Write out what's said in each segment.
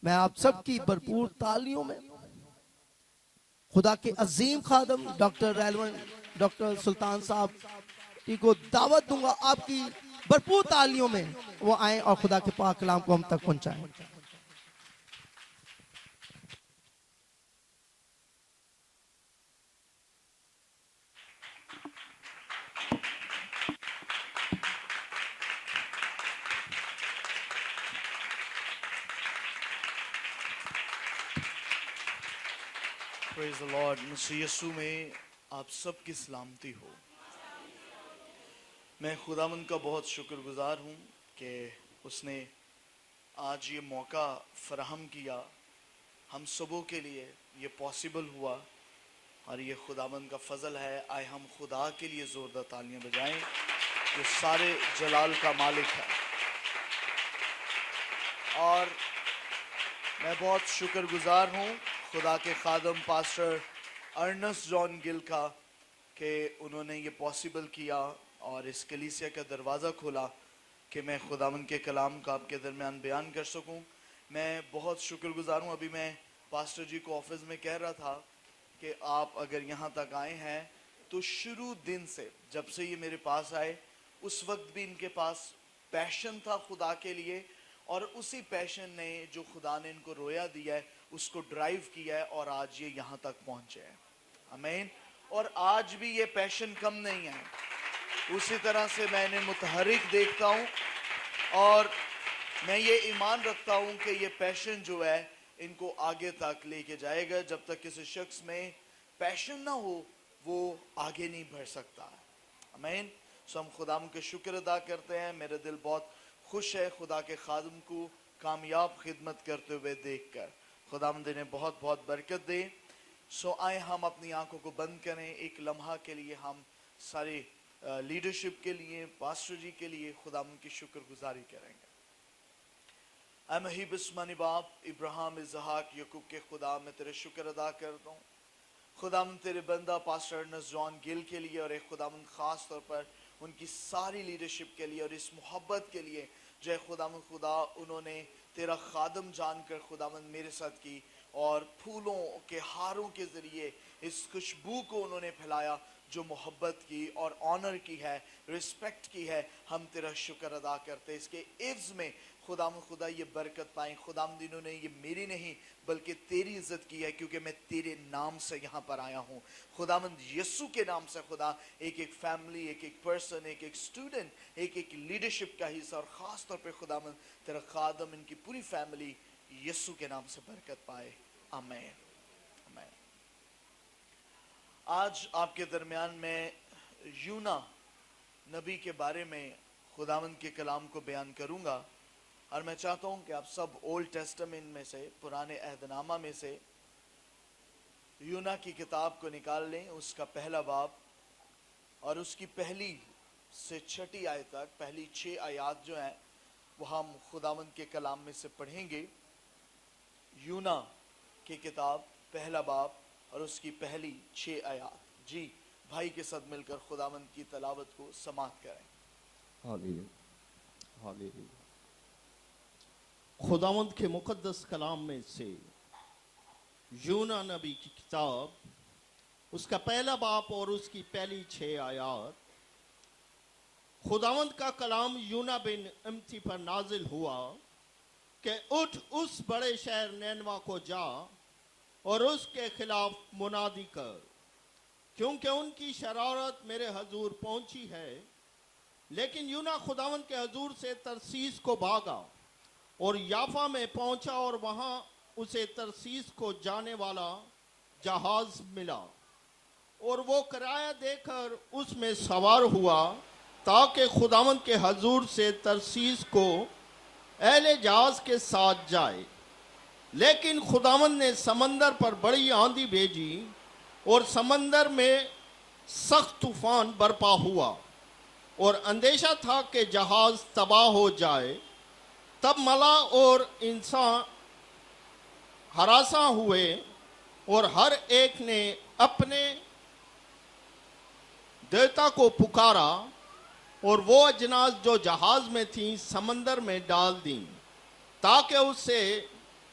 میں آپ سب کی بھرپور تالیوں میں خدا کے عظیم خادم ڈاکٹر ریلون ڈاکٹر سلطان صاحب کو دعوت دوں گا، آپ کی بھرپور تالیوں میں وہ آئیں اور خدا کے پاک کلام کو ہم تک پہنچائیں۔ پریز دی لارڈ۔ مسیح یسوع میں آپ سب کی سلامتی ہو۔ میں خداوند کا بہت شکر گزار ہوں کہ اس نے آج یہ موقع فراہم کیا ہم سبوں کے لیے، یہ پاسبل ہوا اور یہ خداوند کا فضل ہے۔ آئے ہم خدا کے لیے زوردار تالیاں بجائیں جو سارے جلال کا مالک ہے۔ اور میں بہت شکر گزار ہوں خدا کے خادم پاسٹر ارنسٹ جان گل کا کہ انہوں نے یہ پاسبل کیا اور اس کلیسیا کا دروازہ کھولا کہ میں خداوند کے کلام کا آپ کے درمیان بیان کر سکوں۔ میں بہت شکر گزار ہوں۔ ابھی میں پاسٹر جی کو آفس میں کہہ رہا تھا کہ آپ اگر یہاں تک آئے ہیں تو شروع دن سے جب سے یہ میرے پاس آئے اس وقت بھی ان کے پاس پیشن تھا خدا کے لیے، اور اسی پیشن نے جو خدا نے ان کو رویا دیا ہے اس کو ڈرائیو کیا ہے اور آج یہ یہاں تک پہنچے ہیں۔ آمین۔ اور آج بھی یہ پیشن کم نہیں ہے، اسی طرح سے میں انہیں متحرک دیکھتا ہوں اور میں یہ ایمان رکھتا ہوں کہ یہ پیشن جو ہے ان کو آگے تک لے کے جائے گا۔ جب تک کسی شخص میں پیشن نہ ہو وہ آگے نہیں بڑھ سکتا۔ آمین۔ سو ہم خدا کے شکر ادا کرتے ہیں۔ میرا دل بہت خوش ہے خدا کے خادم کو کامیاب خدمت کرتے ہوئے دیکھ کر۔ خداوند انہیں بہت بہت برکت دے۔ سو آئے ہم اپنی آنکھوں کو بند کریں، ایک لمحہ کے لیے ہم سارے لیڈرشپ کے لیے، پاسٹر جی کے لیے خداوند کی شکر گزاری کریں گے۔ اے مہیب آسمانی باپ، ابراہیم، اسحاق، یعقوب کے خدا، میں تیرے شکر ادا کرتا ہوں خداوند تیرے بندہ پاسٹر ارنسٹ جان گل کے لیے، اور ایک خداوند خاص طور پر ان کی ساری لیڈرشپ کے لیے اور اس محبت کے لیے جو ہے خداوند خدا انہوں نے تیرا خادم جان کر خداوند میرے ساتھ کی، اور پھولوں کے ہاروں کے ذریعے اس خوشبو کو انہوں نے پھیلایا جو محبت کی اور آنر کی ہے، رسپیکٹ کی ہے۔ ہم تیرا شکر ادا کرتے اس کے عوض میں خداوند خدا یہ برکت پائیں۔ خداوند انہوں نے یہ میری نہیں بلکہ تیری عزت کی ہے، کیونکہ میں تیرے نام سے یہاں پر آیا ہوں۔ خداوند یسوع کے نام سے خدا ایک ایک فیملی، ایک ایک پرسن، ایک ایک سٹوڈنٹ، ایک ایک لیڈرشپ کا حصہ، اور خاص طور پہ خداوند تیرا خادم ان کی پوری فیملی یسوع کے نام سے برکت پائے۔ آمین۔ آمین۔ آج آپ کے درمیان میں یونا نبی کے بارے میں خداوند کے کلام کو بیان کروں گا، اور میں چاہتا ہوں کہ آپ سب اولڈ ٹیسٹمنٹ میں سے، پرانے عہد نامہ میں سے یونا کی کتاب کو نکال لیں، اس کا پہلا باب اور اس کی پہلی سے چھٹی آیت تک، پہلی 6 آیات جو ہیں وہ ہم خداوند کے کلام میں سے پڑھیں گے۔ یونا کی کتاب پہلا باب اور اس کی پہلی 6 آیات۔ جی بھائی کے ساتھ مل کر خداوند کی تلاوت کو سماعت کریں۔ Hallelujah, hallelujah. خداوند کے مقدس کلام میں سے یونا نبی کی کتاب، اس کا پہلا باب اور اس کی پہلی 6 آیات۔ خداوند کا کلام یونا بن امتی پر نازل ہوا کہ اٹھ اس بڑے شہر نینوا کو جا اور اس کے خلاف منادی کر، کیونکہ ان کی شرارت میرے حضور پہنچی ہے۔ لیکن یونا خداوند کے حضور سے ترسیس کو بھاگا اور یافا میں پہنچا، اور وہاں اسے ترسیس کو جانے والا جہاز ملا، اور وہ کرایہ دے کر اس میں سوار ہوا تاکہ خداوند کے حضور سے ترسیس کو اہل جہاز کے ساتھ جائے۔ لیکن خداوند نے سمندر پر بڑی آندھی بھیجی اور سمندر میں سخت طوفان برپا ہوا، اور اندیشہ تھا کہ جہاز تباہ ہو جائے۔ تب ملا اور انسان ہراساں ہوئے، اور ہر ایک نے اپنے دیوتا کو پکارا، اور وہ اجناس جو جہاز میں تھیں سمندر میں ڈال دیں تاکہ اسے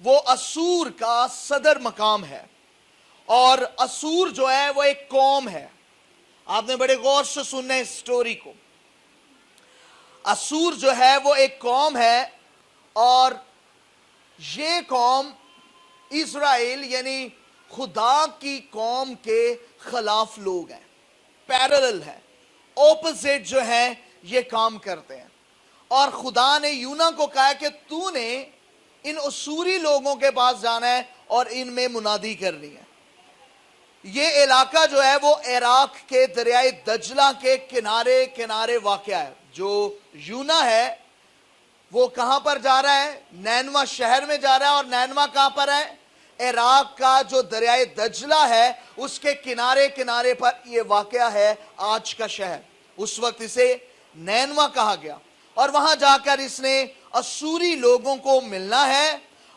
وہ اسور کا صدر مقام ہے. اور اسور جو ہے وہ ایک قوم ہے. آپ نے بڑے غور سے سننا ہے اس سٹوری کو. اسور جو ہے وہ ایک قوم ہے اور یہ قوم اسرائیل یعنی خدا کی قوم کے خلاف لوگ ہیں, پیرلل ہے, اپوزٹ جو ہیں یہ کام کرتے ہیں. اور خدا نے یونا کو کہا کہ تو نے ان اسوری لوگوں کے پاس جانا ہے اور ان میں منادی کرنی ہے. یہ علاقہ جو ہے وہ عراق کے دریائے دجلہ کے کنارے کنارے واقع ہے. جو یونا ہے وہ کہاں پر جا رہا ہے؟ نینوا شہر میں جا رہا ہے. اور نینوا کہاں پر ہے؟ عراق کا جو دریائے دجلہ ہے اس کے کنارے کنارے پر یہ واقع ہے آج کا شہر. اس وقت اسے نینوا کہا گیا. اور وہاں جا کر اس نے اسوری لوگوں کو ملنا ہے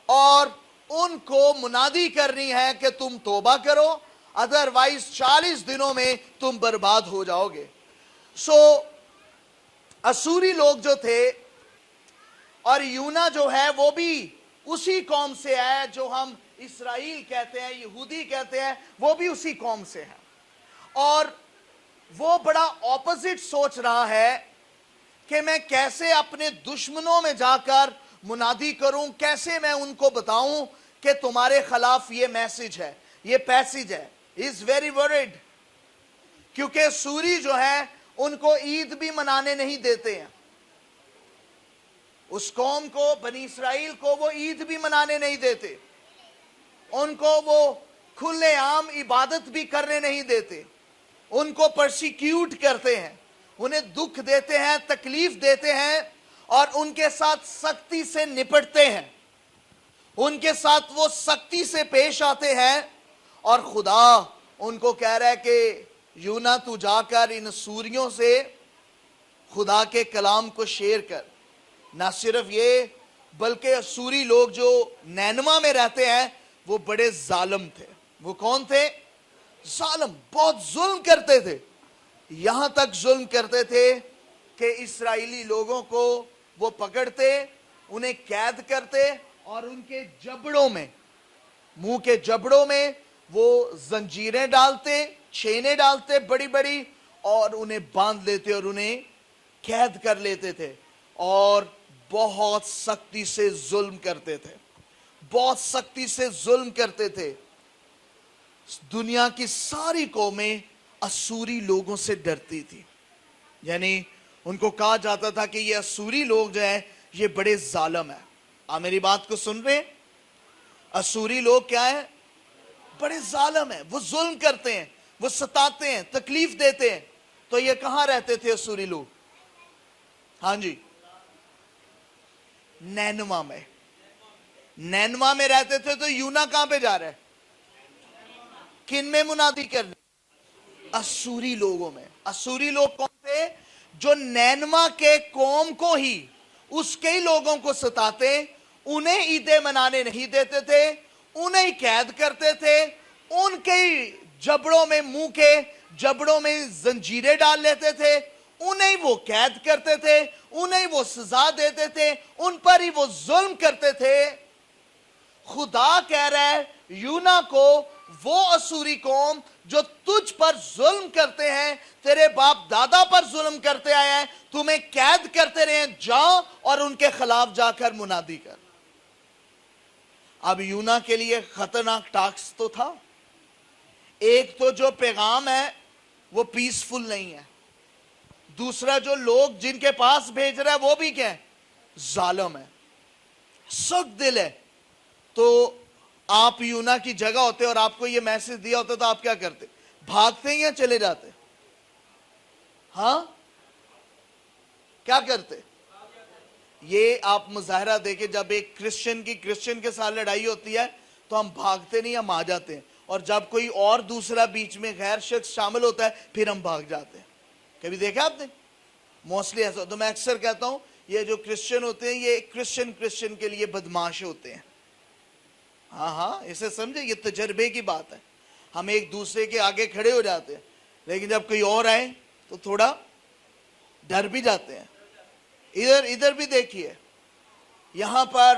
اور ان کو منادی کرنی ہے کہ تم توبہ کرو, ادروائز 40 دنوں میں تم برباد ہو جاؤ گے. اسوری لوگ جو تھے, اور یونا جو ہے وہ بھی اسی قوم سے ہے جو ہم اسرائیل کہتے ہیں, یہودی کہتے ہیں, وہ بھی اسی قوم سے ہے. اور وہ بڑا اپوزٹ سوچ رہا ہے کہ میں کیسے اپنے دشمنوں میں جا کر منادی کروں, کیسے میں ان کو بتاؤں کہ تمہارے خلاف یہ میسج ہے, یہ پیسج ہے. He is very worried. کیونکہ سوری جو ہیں ان کو عید بھی منانے نہیں دیتے ہیں. اس قوم کو, بنی اسرائیل کو وہ عید بھی منانے نہیں دیتے. ان کو وہ کھلے عام عبادت بھی کرنے نہیں دیتے. ان کو پرسیکیوٹ کرتے ہیں, انہیں دکھ دیتے ہیں, تکلیف دیتے ہیں اور ان کے ساتھ سختی سے نپٹتے ہیں. ان کے ساتھ وہ سختی سے پیش آتے ہیں. اور خدا ان کو کہہ رہا ہے کہ یونا تو جا کر ان سوریوں سے خدا کے کلام کو شیئر کر. نہ صرف یہ بلکہ اسوری لوگ جو نینوا میں رہتے ہیں وہ بڑے ظالم تھے. وہ کون تھے؟ ظالم, بہت ظلم کرتے تھے. یہاں تک ظلم کرتے تھے کہ اسرائیلی لوگوں کو وہ پکڑتے, انہیں قید کرتے اور ان کے جبڑوں میں, منہ کے جبڑوں میں وہ زنجیریں ڈالتے, چھینے ڈالتے بڑی بڑی, اور انہیں باندھ لیتے اور انہیں قید کر لیتے تھے. اور بہت سختی سے ظلم کرتے تھے, بہت سختی سے ظلم کرتے تھے. دنیا کی ساری قومیں اسوری لوگوں سے ڈرتی تھی. یعنی ان کو کہا جاتا تھا کہ یہ اسوری لوگ جو ہیں یہ بڑے ظالم ہیں. آپ میری بات کو سن رہے ہیں؟ اسوری لوگ کیا ہیں؟ بڑے ظالم ہیں. وہ ظلم کرتے ہیں, وہ ستاتے ہیں, تکلیف دیتے ہیں. تو یہ کہاں رہتے تھے اسوری لوگ؟ ہاں جی, نینوا میں. نینوا میں رہتے تھے. تو یونا کہاں پہ جا رہا ہے؟ کن میں منادی کرنے؟ اسوری لوگوں میں. اسوری لوگ کون تھے؟ جو نینوا کے قوم کو ہی, اس کے ہی لوگوں کو ستاتے, انہیں عیدیں منانے نہیں دیتے تھے, انہیں قید کرتے تھے, ان کے ہی جبڑوں میں, منہ کے جبڑوں میں زنجیریں ڈال لیتے تھے, انہیں وہ قید کرتے تھے, انہیں وہ سزا دیتے تھے, ان پر ہی وہ ظلم کرتے تھے. خدا کہہ رہا ہے یونا کو, وہ اسوری قوم جو تجھ پر ظلم کرتے ہیں, تیرے باپ دادا پر ظلم کرتے آئے ہیں, تمہیں قید کرتے رہے ہیں, جا اور ان کے خلاف جا کر منادی کر. اب یونا کے لیے خطرناک ٹاسک تو تھا. ایک تو جو پیغام ہے وہ پیسفل نہیں ہے, دوسرا جو لوگ جن کے پاس بھیج رہا ہے وہ بھی کیا ہے؟ ظالم ہے, سخت دل ہے. تو آپ یونا کی جگہ ہوتے اور آپ کو یہ میسج دیا ہوتا تو آپ کیا کرتے؟ بھاگتے یا چلے جاتے؟ ہاں, کیا کرتے؟ یہ آپ مظاہرہ دیکھیں, جب ایک کرسچن کے ساتھ لڑائی ہوتی ہے تو ہم بھاگتے نہیں, ہم آ جاتے ہیں. اور جب کوئی اور دوسرا بیچ میں غیر شخص شامل ہوتا ہے پھر ہم بھاگ جاتے ہیں. کبھی دیکھا آپ نے؟ موسٹلی ایسا. تو میں اکثر کہتا ہوں یہ جو کرسچن ہوتے ہیں یہ کرسچن کے لیے بدماش ہوتے ہیں. ہاں, اسے سمجھے, یہ تجربے کی بات ہے. ہم ایک دوسرے کے آگے کھڑے ہو جاتے ہیں, لیکن جب کوئی اور آئے تو تھوڑا ڈر بھی جاتے ہیں. ادھر بھی دیکھیے, یہاں پر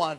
1,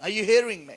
Are you hearing me?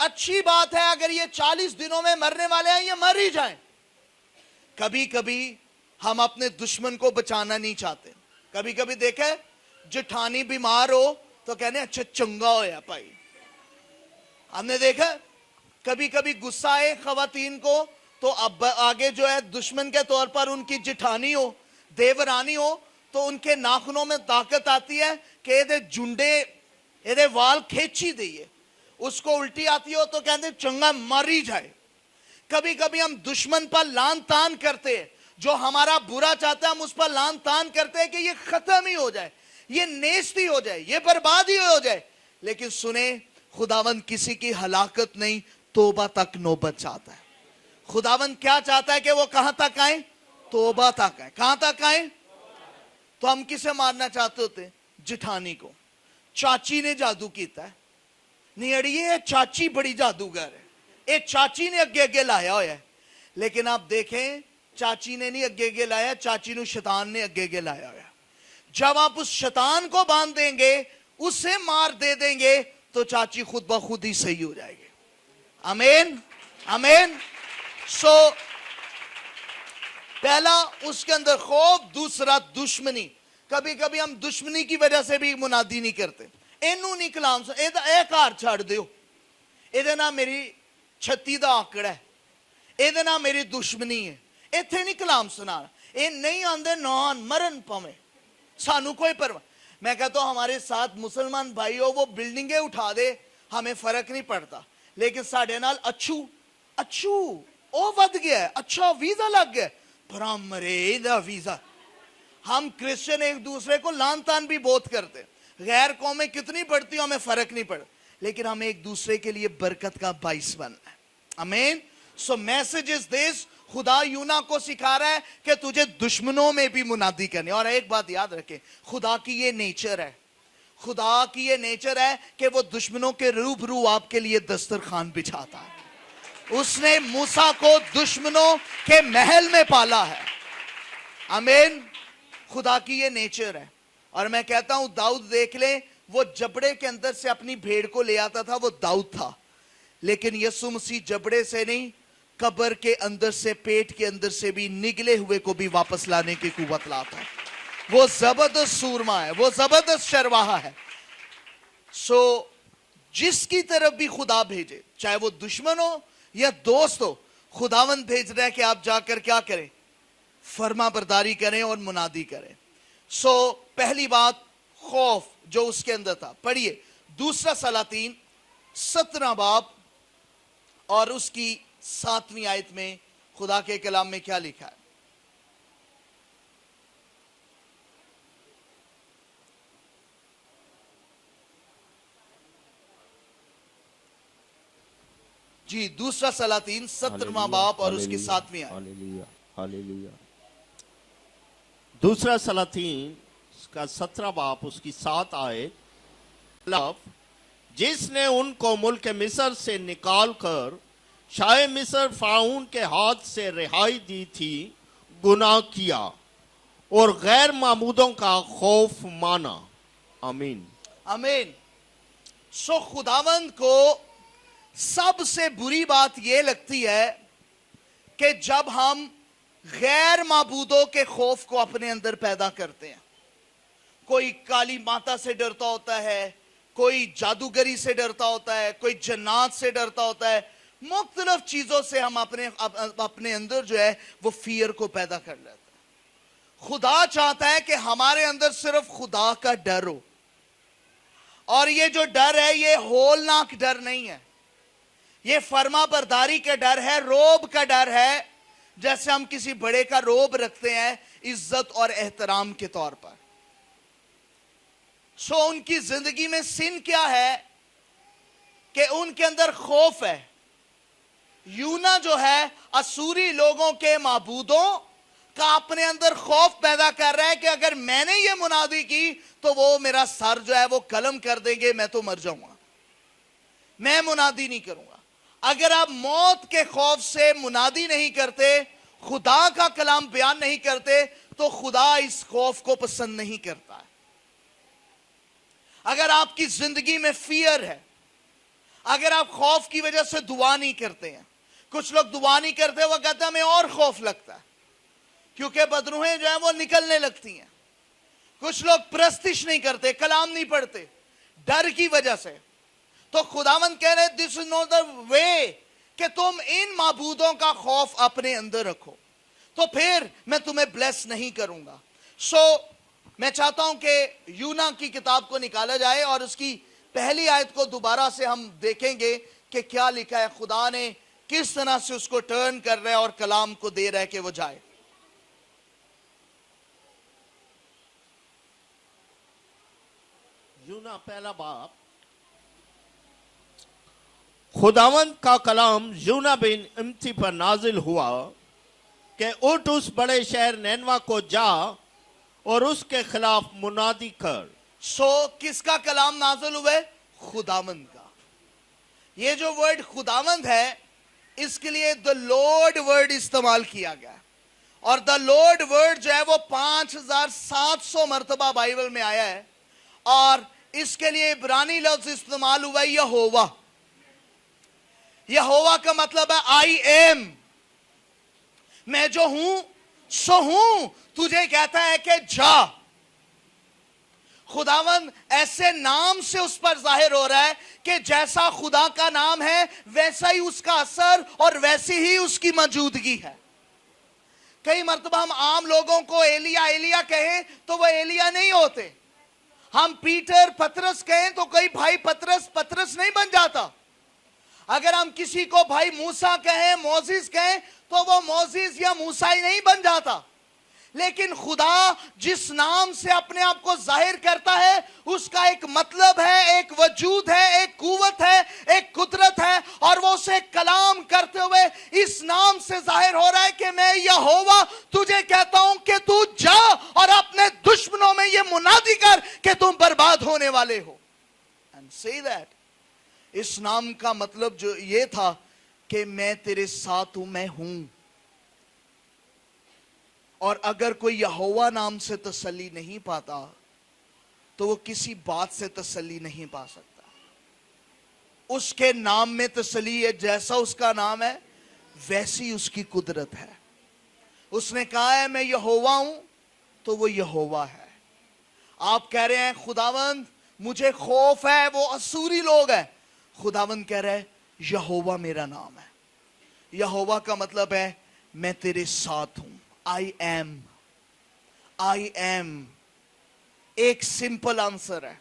اچھی بات ہے اگر یہ 40 دنوں میں مرنے والے ہیں یہ مر ہی جائیں. کبھی کبھی ہم اپنے دشمن کو بچانا نہیں چاہتے. کبھی کبھی دیکھیں جٹھانی بیمار ہو تو کہنے اچھا چنگا ہویا بھائی. ہم نے دیکھا کبھی کبھی غصہ آئے خواتین کو تو اب آگے جو ہے دشمن کے طور پر ان کی جٹھانی ہو دیورانی ہو تو ان کے ناخنوں میں طاقت آتی ہے کہ یہ جنڈے یہ وال کھینچی دیئے. اس کو الٹی آتی ہو تو کہتے چنگا مر ہی جائے. کبھی کبھی ہم دشمن پر لان تان کرتے ہیں, جو ہمارا برا چاہتا ہے ہم اس پر لان تان کرتے ہیں کہ یہ ختم ہی ہو جائے, یہ نیست ہی ہو جائے, یہ برباد ہی ہو جائے. لیکن سنیں خداوند کسی کی ہلاکت نہیں توبہ تک نوبت چاہتا ہے. خداوند کیا چاہتا ہے کہ وہ کہاں تک آئیں؟ توبہ تک آئیں. کہاں تک آئیں؟ تو ہم کسے مارنا چاہتے ہوتے؟ جٹھانی کو. چاچی نے جادو کیتا ہے نہیں اڑیے چاچی بڑی جادوگر ہے, اے چاچی نے اگے اگے لایا ہویا ہے. لیکن آپ دیکھیں چاچی نے نہیں اگے اگے لایا, چاچی نو شیطان نے اگے اگے لایا ہویا. جب آپ اس شیطان کو باندھ دیں گے اسے مار دے دیں گے تو چاچی خود بخود ہی صحیح ہو جائے گی. آمین آمین. سو پہلا اس کے اندر خوف, دوسرا دشمنی. کبھی کبھی ہم دشمنی کی وجہ سے بھی منادی نہیں کرتے. اینو نہیں کلام سن اے کار چھڑ دیو, اے نہ میری چھتی دا آکڑ ہے, اے نہ میری دشمنی ہے, ایتھے نہیں کلام سنانا. اے نہیں آندے نان مرن پویں سانو کوئی پرواہ. میں کہتا ہوں ہمارے ساتھ مسلمان بھائی ہو وہ بلڈنگیں اٹھا دے ہمیں فرق نہیں پڑتا, لیکن ساڑھے نال اچھو او ود گیا ہے, اچھا ویزا لگ گیا پرام مرے دا ویزا. ہم کرسچن ایک دوسرے کو لان تان بھی بہت کرتے, غیر قومیں کتنی بڑھتی ہوں ہمیں فرق نہیں پڑتا, لیکن ہمیں ایک دوسرے کے لیے برکت کا باعث بننا ہے. آمین. سو میسج از دس, خدا یونا کو سکھا رہا ہے کہ تجھے دشمنوں میں بھی منادی کرنی. اور ایک بات یاد رکھیں, خدا کی یہ نیچر ہے, خدا کی یہ نیچر ہے کہ وہ دشمنوں کے روبرو آپ کے لیے دسترخوان بچھاتا ہے. اس نے موسیٰ کو دشمنوں کے محل میں پالا ہے. آمین. خدا کی یہ نیچر ہے. اور میں کہتا ہوں داؤد دیکھ لیں, وہ جبڑے کے اندر سے اپنی بھیڑ کو لے آتا تھا, وہ داؤد تھا. لیکن یسوع مسیح جبڑے سے نہیں, قبر کے اندر سے, پیٹ کے اندر سے بھی نگلے ہوئے کو بھی واپس لانے کی قوت لاتا ہے. وہ زبردست سورما ہے, وہ زبردست شرواہا ہے. سو جس کی طرف بھی خدا بھیجے, چاہے وہ دشمن ہو یا دوست ہو, خداوند بھیج رہا ہے کہ آپ جا کر کیا کریں؟ فرما برداری کریں اور منادی کریں. سو پہلی بات خوف جو اس کے اندر تھا. پڑھیے دوسرا سلاطین 17 باب اور اس کی 7ویں آیت میں خدا کے کلام میں کیا لکھا ہے؟ جی دوسرا سلاطین 17واں باب اور اس کی 7ویں آیت. ہاللیلویا ہاللیلویا. دوسرا سلاطین کا 17 باب اس کی 7 آیت, جس نے ان کو ملک مصر سے نکال کر شاہ مصر فرعون کے ہاتھ سے رہائی دی تھی, گناہ کیا اور غیر معبودوں کا خوف مانا. آمین آمین. سو خداوند کو سب سے بری بات یہ لگتی ہے کہ جب ہم غیر معبودوں کے خوف کو اپنے اندر پیدا کرتے ہیں. کوئی کالی ماتا سے ڈرتا ہوتا ہے, کوئی جادوگری سے ڈرتا ہوتا ہے, کوئی جنات سے ڈرتا ہوتا ہے, مختلف چیزوں سے ہم اپنے اندر جو ہے وہ فیئر کو پیدا کر لیتے ہیں. خدا چاہتا ہے کہ ہمارے اندر صرف خدا کا ڈر ہو, اور یہ جو ڈر ہے یہ ہولناک ڈر نہیں ہے, یہ فرما برداری کا ڈر ہے, روب کا ڈر ہے. جیسے ہم کسی بڑے کا روب رکھتے ہیں عزت اور احترام کے طور پر. سو ان کی زندگی میں سن کیا ہے کہ ان کے اندر خوف ہے. یونا جو ہے اسوری لوگوں کے معبودوں کا اپنے اندر خوف پیدا کر رہا ہے کہ اگر میں نے یہ منادی کی تو وہ میرا سر جو ہے وہ قلم کر دیں گے, میں تو مر جاؤں گا, میں منادی نہیں کروں گا. اگر آپ موت کے خوف سے منادی نہیں کرتے, خدا کا کلام بیان نہیں کرتے, تو خدا اس خوف کو پسند نہیں کرتا ہے. اگر آپ کی زندگی میں فیئر ہے, اگر آپ خوف کی وجہ سے دعا نہیں کرتے ہیں, کچھ لوگ دعا نہیں کرتے, وہ کہتے ہیں ہمیں اور خوف لگتا ہے کیونکہ بدروہیں جو ہیں وہ نکلنے لگتی ہیں. کچھ لوگ پرستش نہیں کرتے, کلام نہیں پڑھتے ڈر کی وجہ سے. تو خداوند کہہ رہے دس از ناٹ دا وے کہ تم ان معبودوں کا خوف اپنے اندر رکھو, تو پھر میں تمہیں بلیس نہیں کروں گا. میں چاہتا ہوں کہ یونا کی کتاب کو نکالا جائے اور اس کی پہلی آیت کو دوبارہ سے ہم دیکھیں گے کہ کیا لکھا ہے. خدا نے کس طرح سے اس کو ٹرن کر رہا ہے اور کلام کو دے رہا ہے کہ وہ جائے. یونا پہلا باب. خداوند کا کلام یونا بن امتی پر نازل ہوا کہ اٹھ اس بڑے شہر نینوا کو جا اور اس کے خلاف منادی کر. کس کا کلام نازل ہوئے؟ خداوند کا. یہ جو ورڈ خداوند ہے اس کے لیے the Lord ورڈ استعمال کیا گیا, اور the Lord ورڈ جو ہے وہ 5700 مرتبہ بائبل میں آیا ہے, اور اس کے لیے عبرانی لفظ استعمال ہوا ہے یہوہ. یہوہ کا مطلب ہے آئی ایم, میں جو ہوں سو ہوں. تجھے کہتا ہے کہ جا. خداوند ایسے نام سے اس پر ظاہر ہو رہا ہے کہ جیسا خدا کا نام ہے ویسا ہی اس کا اثر اور ویسی ہی اس کی موجودگی ہے. کئی مرتبہ ہم عام لوگوں کو ایلیا کہیں تو وہ ایلیا نہیں ہوتے. ہم پیٹر پترس کہیں تو کوئی بھائی پترس نہیں بن جاتا. اگر ہم کسی کو بھائی موسیٰ کہیں, موزیز کہیں تو وہ موزیز یا موسیٰ ہی نہیں بن جاتا. لیکن خدا جس نام سے اپنے آپ کو ظاہر کرتا ہے اس کا ایک مطلب ہے, ایک وجود ہے, ایک قوت ہے, ایک قدرت ہے, اور وہ اسے کلام کرتے ہوئے اس نام سے ظاہر ہو رہا ہے کہ میں یہوہ تجھے کہتا ہوں کہ تو جا اور اپنے دشمنوں میں یہ منادی کر کہ تم برباد ہونے والے ہو. And say that. اس نام کا مطلب جو یہ تھا کہ میں تیرے ساتھ ہوں, میں ہوں. اور اگر کوئی یہوہ نام سے تسلی نہیں پاتا تو وہ کسی بات سے تسلی نہیں پا سکتا. اس کے نام میں تسلی ہے, جیسا اس کا نام ہے ویسی اس کی قدرت ہے. اس نے کہا ہے میں یہوہ ہوں تو وہ یہوہ ہے. آپ کہہ رہے ہیں خداوند مجھے خوف ہے, وہ اسوری لوگ ہیں. خداوند کہہ رہا ہے یہوہ میرا نام ہے. یہوہ کا مطلب ہے میں تیرے ساتھ ہوں. I am. ایک سمپل آنسر ہے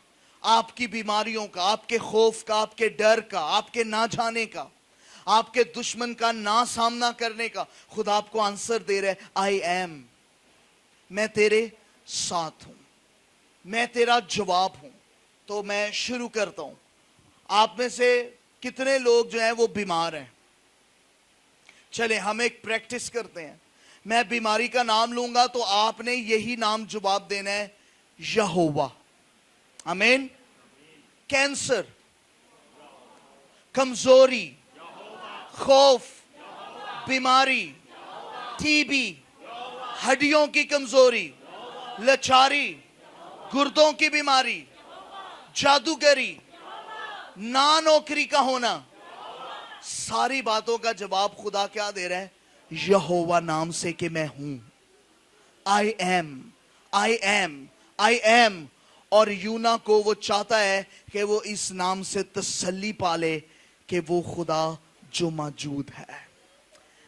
آپ کی بیماریوں کا, آپ کے خوف کا, آپ کے ڈر کا, آپ کے نہ جانے کا, آپ کے دشمن کا نہ سامنا کرنے کا. خدا آپ کو آنسر دے رہے I am. میں تیرے ساتھ ہوں, میں تیرا جواب ہوں. تو میں شروع کرتا ہوں. آپ میں سے کتنے لوگ جو ہیں وہ بیمار ہیں؟ چلیں ہم ایک پریکٹس کرتے ہیں. میں بیماری کا نام لوں گا تو آپ نے یہی نام جواب دینا ہے, یہوہ. آمین. کینسر, کمزوری, خوف, بیماری, ٹی بی, ہڈیوں کی کمزوری, لچاری, گردوں کی بیماری, جادوگری, نا نوکری کا ہونا, ساری باتوں کا جواب خدا کیا دے رہا ہے؟ یہوہ نام سے کہ میں ہوں. I am. اور یونا کو وہ چاہتا ہے کہ وہ اس نام سے تسلی پالے کہ وہ خدا جو موجود ہے.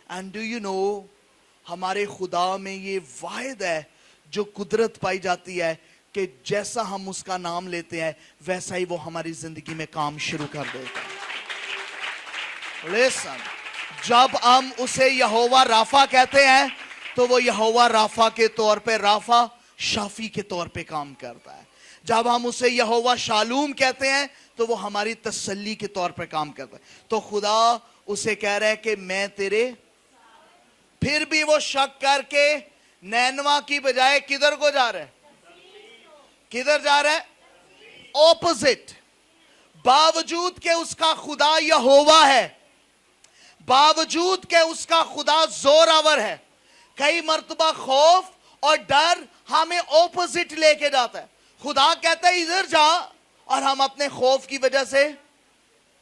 And do you know ہمارے خدا میں یہ واحد ہے جو قدرت پائی جاتی ہے کہ جیسا ہم اس کا نام لیتے ہیں ویسا ہی وہ ہماری زندگی میں کام شروع کر دیتا ہے. Listen. جب ہم اسے یہوہ رافع کہتے ہیں تو وہ یہوہ رافع کے طور پہ, رافع شافی کے طور پہ کام کرتا ہے. جب ہم اسے یہوہ شالوم کہتے ہیں تو وہ ہماری تسلی کے طور پہ کام کرتا ہے. تو خدا اسے کہہ رہا ہے کہ میں تیرے. پھر بھی وہ شک کر کے نینوا کی بجائے کدھر کو جا رہا ہے؟ کدھر جا رہا ہے؟ اپوزٹ. باوجود کہ اس کا خدا یہوہ ہے, باوجود کہ اس کا خدا زور آور ہے, کئی مرتبہ خوف اور ڈر ہمیں اپوزٹ لے کے جاتا ہے. خدا کہتا ہے ادھر جا, اور ہم اپنے خوف کی وجہ سے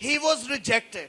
he was rejected।